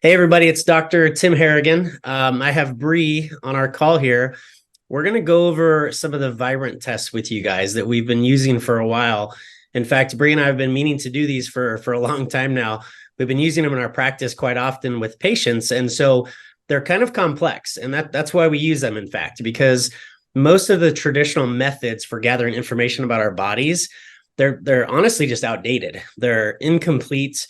Hey, everybody, it's Dr. Tim Harrigan. I have Bree on our call here. We're going to go over some of the vibrant tests with you guys that we've been using for a while. In fact, Bree and I have been meaning to do these for a long time now. We've been using them in our practice quite often with patients. And so they're kind of complex. And that's why we use them, in fact, because most of the traditional methods for gathering information about our bodies, they're honestly just outdated. They're incomplete.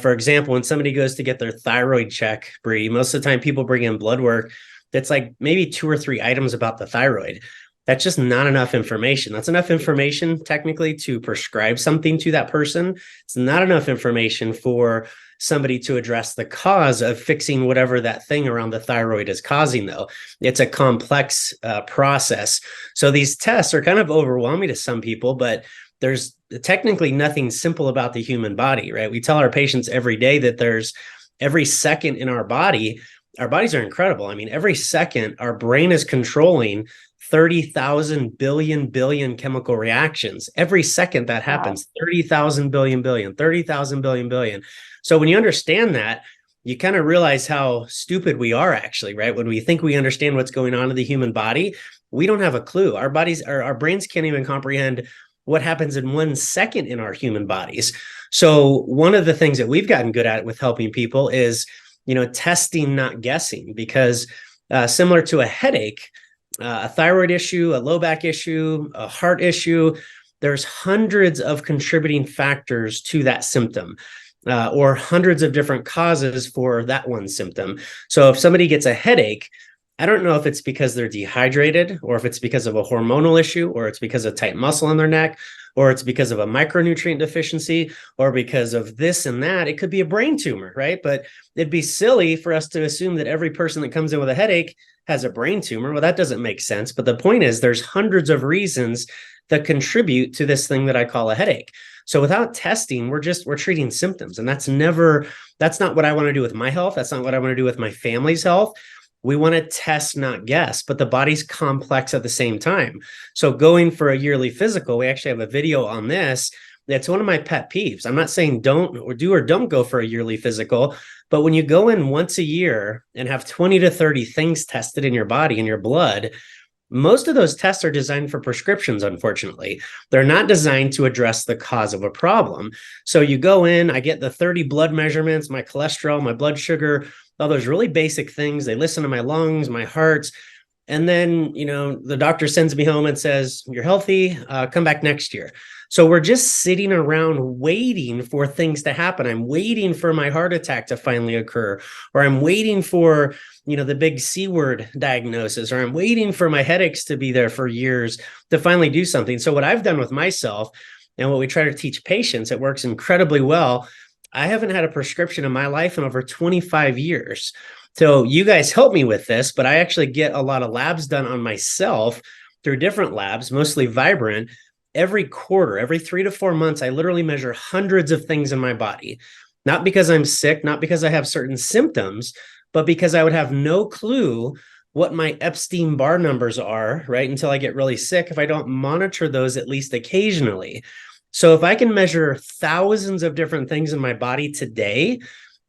For example, when somebody goes to get their thyroid check, Bree, most of the time people bring in blood work that's like maybe 2 or 3 items about the thyroid. That's just not enough information. That's enough information technically to prescribe something to that person. It's not enough information for somebody to address the cause of fixing whatever that thing around the thyroid is causing, though. It's a complex process. So these tests are kind of overwhelming to some people, but there's technically nothing simple about the human body, right? We tell our patients every day that there's every second in our bodies are incredible. I mean, every second our brain is controlling 30,000 billion chemical reactions. Every second that happens, 30,000 billion, 30,000 billion. So when you understand that, you kind of realize how stupid we are actually, right? When we think we understand what's going on in the human body, we don't have a clue. Our brains can't even comprehend what happens in 1 second in our human bodies. So one of the things that we've gotten good at with helping people is, testing, not guessing, because similar to a headache, a thyroid issue, a low back issue, a heart issue, there's hundreds of contributing factors to that symptom. Or hundreds of different causes for that one symptom. So if somebody gets a headache, I don't know if it's because they're dehydrated, or if it's because of a hormonal issue, or it's because of tight muscle in their neck, or it's because of a micronutrient deficiency, or because of this and that. It could be a brain tumor, right? But it'd be silly for us to assume that every person that comes in with a headache has a brain tumor. Well, that doesn't make sense. But the point is, there's hundreds of reasons that contribute to this thing that I call a headache. So without testing, we're treating symptoms. And that's not what I want to do with my health. That's not what I want to do with my family's health. We want to test, not guess, but the body's complex at the same time. So going for a yearly physical, we actually have a video on this. That's one of my pet peeves. I'm not saying don't go for a yearly physical, but when you go in once a year and have 20 to 30 things tested in your body, in your blood, most of those tests are designed for prescriptions, unfortunately. They're not designed to address the cause of a problem. So you go in, I get the 30 blood measurements, my cholesterol, my blood sugar, all those really basic things. They listen to my lungs, my hearts. And then, the doctor sends me home and says, you're healthy, come back next year. So we're just sitting around waiting for things to happen. I'm waiting for my heart attack to finally occur, or I'm waiting for, the big C word diagnosis, or I'm waiting for my headaches to be there for years to finally do something. So what I've done with myself, and what we try to teach patients, it works incredibly well. I haven't had a prescription in my life in over 25 years. So you guys help me with this, but I actually get a lot of labs done on myself through different labs, mostly Vibrant. Every quarter, every 3 to 4 months, I literally measure hundreds of things in my body. Not because I'm sick, not because I have certain symptoms, but because I would have no clue what my Epstein-Barr numbers are, right, until I get really sick if I don't monitor those at least occasionally. So if I can measure thousands of different things in my body today,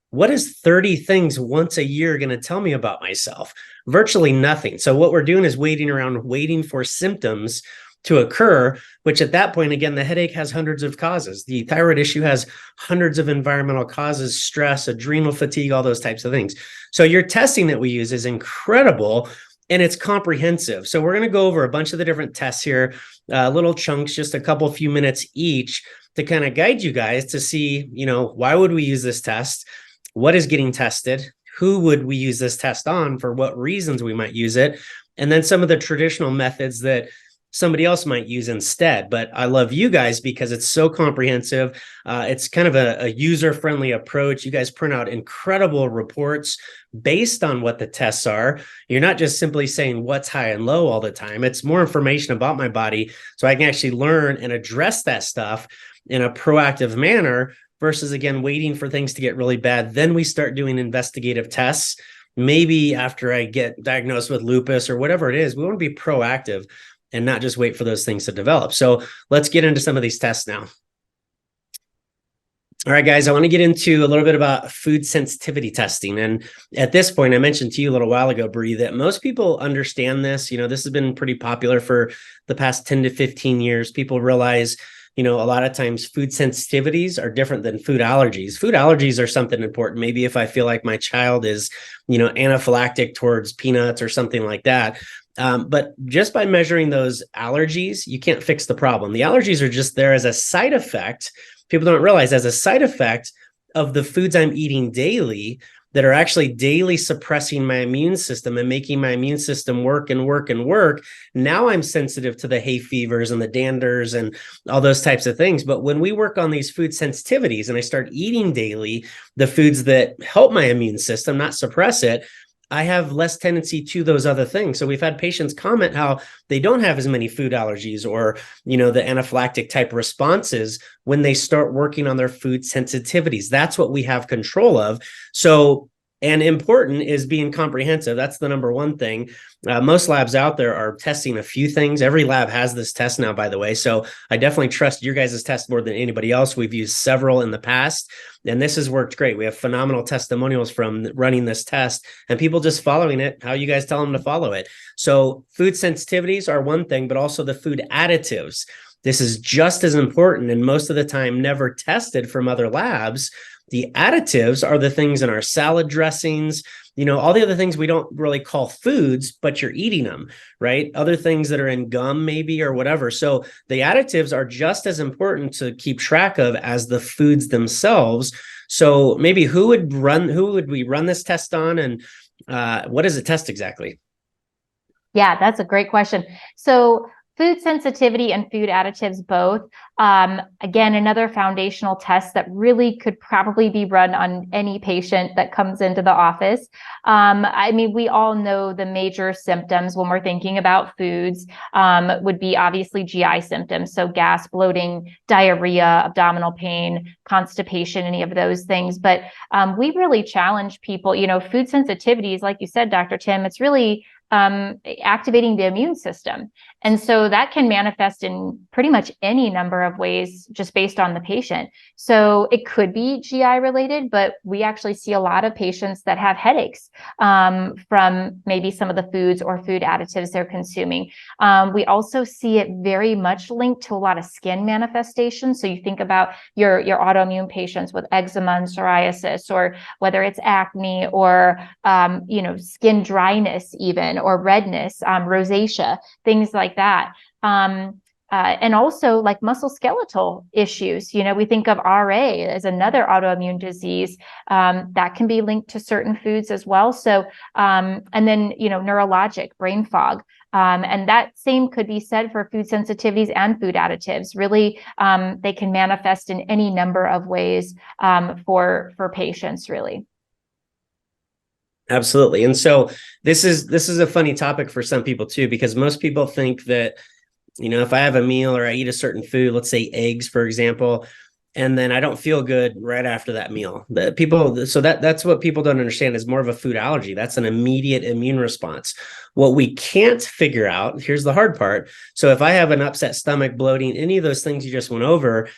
what is 30 things once a year going to tell me about myself? Virtually nothing. So what we're doing is waiting for symptoms to occur, which at that point, again, the headache has hundreds of causes. The thyroid issue has hundreds of environmental causes, stress, adrenal fatigue, all those types of things. So your testing that we use is incredible, and it's comprehensive. So we're going to go over a bunch of the different tests here, little chunks, just a few minutes each, to kind of guide you guys to see, why would we use this test? What is getting tested? Who would we use this test on? For what reasons we might use it? And then some of the traditional methods that somebody else might use instead. But I love you guys because it's so comprehensive. It's kind of a user-friendly approach. You guys print out incredible reports based on what the tests are. You're not just simply saying what's high and low all the time. It's more information about my body so I can actually learn and address that stuff in a proactive manner versus, again, waiting for things to get really bad. Then we start doing investigative tests. Maybe after I get diagnosed with lupus or whatever it is, we want to be proactive and not just wait for those things to develop. So let's get into some of these tests now. All right, guys, I want to get into a little bit about food sensitivity testing. And at this point, I mentioned to you a little while ago, Bree, that most people understand this. This has been pretty popular for the past 10 to 15 years. People realize, a lot of times food sensitivities are different than food allergies. Food allergies are something important. Maybe if I feel like my child is, anaphylactic towards peanuts or something like that. But just by measuring those allergies, you can't fix the problem. The allergies are just there as a side effect. People don't realize as a side effect of the foods I'm eating daily that are actually daily suppressing my immune system and making my immune system work and work and work. Now I'm sensitive to the hay fevers and the danders and all those types of things. But when we work on these food sensitivities and I start eating daily the foods that help my immune system, not suppress it, I have less tendency to those other things. So we've had patients comment how they don't have as many food allergies or, the anaphylactic type responses when they start working on their food sensitivities. That's what we have control of. So, and important is being comprehensive. That's the number one thing. Most labs out there are testing a few things. Every lab has this test now, by the way. So I definitely trust your guys' test more than anybody else. We've used several in the past, and this has worked great. We have phenomenal testimonials from running this test and people just following it, how you guys tell them to follow it. So food sensitivities are one thing, but also the food additives. This is just as important and most of the time never tested from other labs. The additives are the things in our salad dressings, all the other things we don't really call foods, but you're eating them, right? Other things that are in gum maybe or whatever. So the additives are just as important to keep track of as the foods themselves. So maybe who would we run this test on, and what does it test exactly? Yeah, that's a great question. So food sensitivity and food additives both. Again, another foundational test that really could probably be run on any patient that comes into the office. We all know the major symptoms when we're thinking about foods would be obviously GI symptoms. So gas, bloating, diarrhea, abdominal pain, constipation, any of those things. But we really challenge people, food sensitivities, like you said, Dr. Tim, it's really activating the immune system. And so that can manifest in pretty much any number of ways just based on the patient. So it could be GI related, but we actually see a lot of patients that have headaches from maybe some of the foods or food additives they're consuming. We also see it very much linked to a lot of skin manifestations. So you think about your autoimmune patients with eczema and psoriasis, or whether it's acne or skin dryness even, or redness, rosacea, things like that. And also like musculoskeletal issues. We think of RA as another autoimmune disease that can be linked to certain foods as well. So, and then, neurologic brain fog. And that same could be said for food sensitivities and food additives. Really, they can manifest in any number of ways for patients, really. Absolutely. And so this is a funny topic for some people too, because most people think that, if I have a meal or I eat a certain food, let's say eggs, for example, and then I don't feel good right after that meal. That's what people don't understand is more of a food allergy. That's an immediate immune response. What we can't figure out, here's the hard part. So if I have an upset stomach, bloating, any of those things you just went over,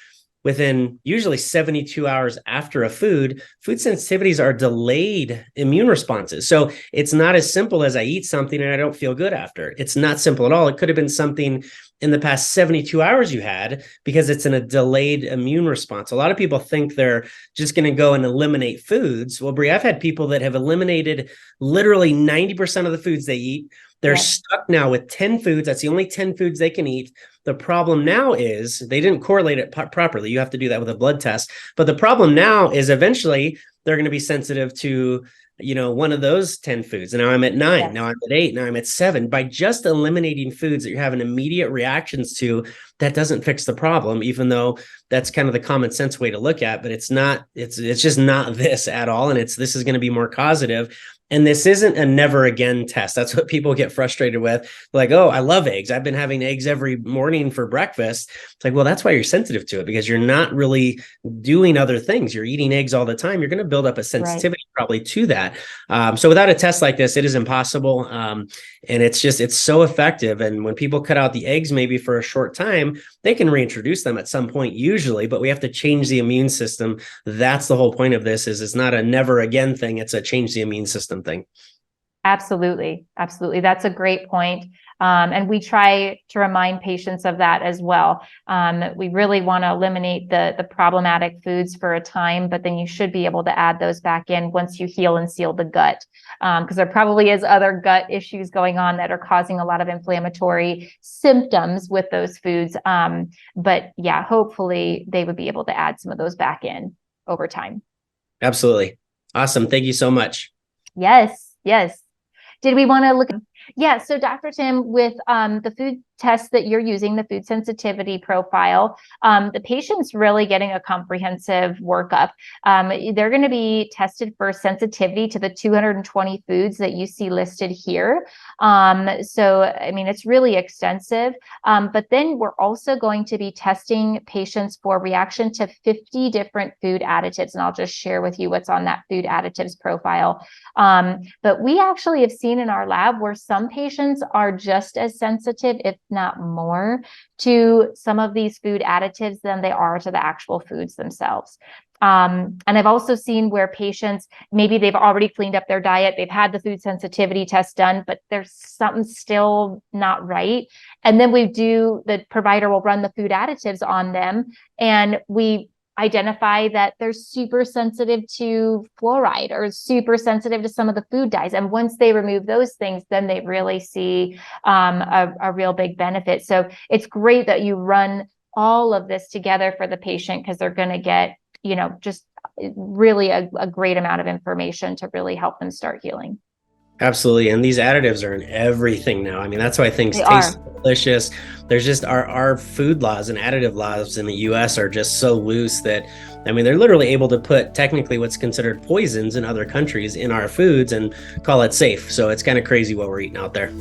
within usually 72 hours after a food sensitivities are delayed immune responses. So it's not as simple as I eat something and I don't feel good after. It's not simple at all. It could have been something in the past 72 hours you had, because it's in a delayed immune response. A lot of people think they're just going to go and eliminate foods. Well, Brie, I've had people that have eliminated literally 90% of the foods they eat. They're stuck now with 10 foods. That's the only 10 foods they can eat. The problem now is they didn't correlate it properly. You have to do that with a blood test. But the problem now is eventually they're going to be sensitive to, one of those 10 foods. And now I'm at 9. Yes. Now I'm at 8. Now I'm at 7. By just eliminating foods that you're having immediate reactions to, that doesn't fix the problem, even though that's kind of the common sense way to look at. But it's not, it's just not this at all. And this is going to be more causative. And this isn't a never again test. That's what people get frustrated with. Like, oh, I love eggs. I've been having eggs every morning for breakfast. It's like, well, that's why you're sensitive to it, because you're not really doing other things. You're eating eggs all the time. You're going to build up a sensitivity probably to that. So without a test like this, it is impossible. And it's so effective. And when people cut out the eggs, maybe for a short time, they can reintroduce them at some point usually, but we have to change the immune system. That's the whole point of this. Is it's not a never again thing. It's a change the immune system thing. Absolutely. Absolutely. That's a great point. And we try to remind patients of that as well. We really want to eliminate the problematic foods for a time, but then you should be able to add those back in once you heal and seal the gut. Because there probably is other gut issues going on that are causing a lot of inflammatory symptoms with those foods. But yeah, hopefully they would be able to add some of those back in over time. Absolutely. Awesome. Thank you so much. Yes. Yes. Did we want to look? Yeah. So Dr. Tim, with the food test that you're using, the food sensitivity profile, the patient's really getting a comprehensive workup. They're going to be tested for sensitivity to the 220 foods that you see listed here. So, I mean, it's really extensive. But then we're also going to be testing patients for reaction to 50 different food additives. And I'll just share with you what's on that food additives profile. But we actually have seen in our lab where some patients are just as sensitive, if not more, to some of these food additives than they are to the actual foods themselves. And I've also seen where patients, maybe they've already cleaned up their diet, they've had the food sensitivity test done, but there's something still not right. And then the provider will run the food additives on them, and we identify that they're super sensitive to fluoride or super sensitive to some of the food dyes. And once they remove those things, then they really see a real big benefit. So it's great that you run all of this together for the patient, because they're going to get, just really a great amount of information to really help them start healing. Absolutely. And these additives are in everything now. I mean, that's why things taste delicious. There's just our food laws and additive laws in the US are just so loose that, I mean, they're literally able to put technically what's considered poisons in other countries in our foods and call it safe. So it's kind of crazy what we're eating out there.